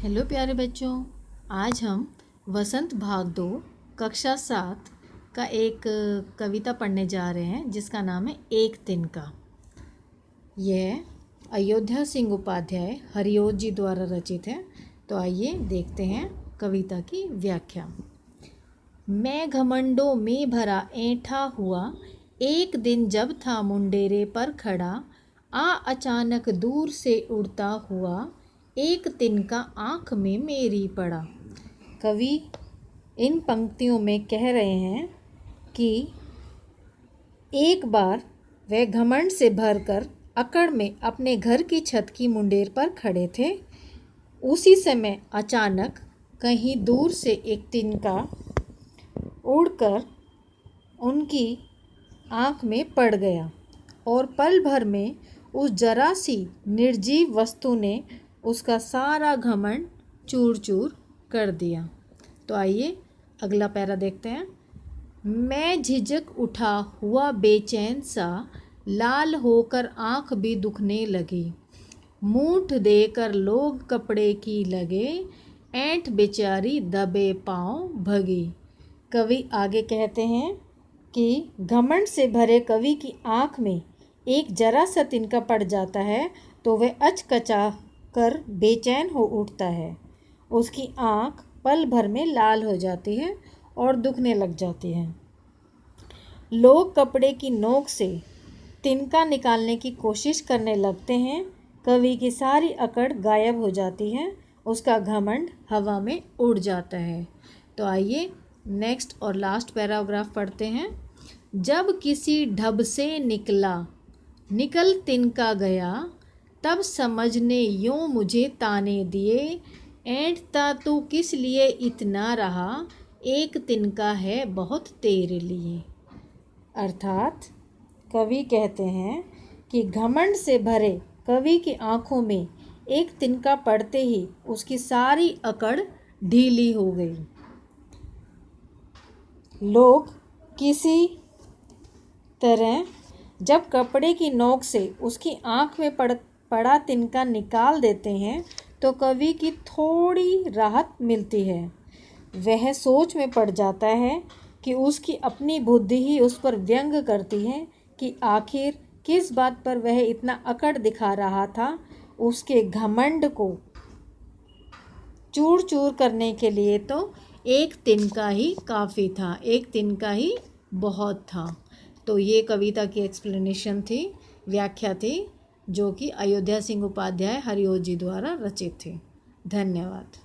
Hello प्यारे बच्चों, आज हम वसंत भाग 2 कक्षा 7 का एक कविता पढ़ने जा रहे हैं जिसका नाम है एक तिनका। यह अयोध्या सिंह उपाध्याय हरिओज जी द्वारा रचित है। तो आइए देखते हैं कविता की व्याख्या। मैं घमंडों में भरा ऐंठा हुआ, एक दिन जब था मुंडेरे पर खड़ा, अचानक दूर से उड़ता हुआ, एक तिनका आँख में मेरी पड़ा। कवि इन पंक्तियों में कह रहे हैं कि एक बार वह घमंड से भरकर अकड़ में अपने घर की छत की मुंडेर पर खड़े थे। उसी समय अचानक कहीं दूर से एक तिनका उड़कर उनकी आँख में पड़ गया और पल भर में उस जरा सी निर्जीव वस्तु ने उसका सारा घमंड चूर चूर कर दिया। तो आइए अगला पैरा देखते हैं। मैं झिझक उठा हुआ बेचैन सा, लाल होकर आँख भी दुखने लगी, मूठ देकर लोग कपड़े की लगे, ऐंठ बेचारी दबे पाँव भगी। कवि आगे कहते हैं कि घमंड से भरे कवि की आँख में एक जरा सा तिनका पड़ जाता है तो वह अचकचा कर बेचैन हो उठता है। उसकी आँख पल भर में लाल हो जाती है और दुखने लग जाती है। लोग कपड़े की नोक से तिनका निकालने की कोशिश करने लगते हैं। कवि की सारी अकड़ गायब हो जाती है, उसका घमंड हवा में उड़ जाता है। तो आइए नेक्स्ट और लास्ट पैराग्राफ पढ़ते हैं। जब किसी ढब से निकल तिनका गया, तब समझने यूँ मुझे ताने दिए, ऐंठता तू किस लिए इतना रहा, एक तिनका है बहुत तेरे लिए। अर्थात कवि कहते हैं कि घमंड से भरे कवि की आँखों में एक तिनका पड़ते ही उसकी सारी अकड़ ढीली हो गई। लोग किसी तरह जब कपड़े की नोक से उसकी आँख में पड़ा तिनका निकाल देते हैं तो कवि की थोड़ी राहत मिलती है। वह सोच में पड़ जाता है कि उसकी अपनी बुद्धि ही उस पर व्यंग करती है कि आखिर किस बात पर वह इतना अकड़ दिखा रहा था। उसके घमंड को चूर चूर करने के लिए तो एक तिनका ही काफ़ी था, एक तिनका ही बहुत था। तो ये कविता की एक्सप्लेनेशन थी, व्याख्या थी, जो कि अयोध्या सिंह उपाध्याय हरिओज जी द्वारा रचित थी। धन्यवाद।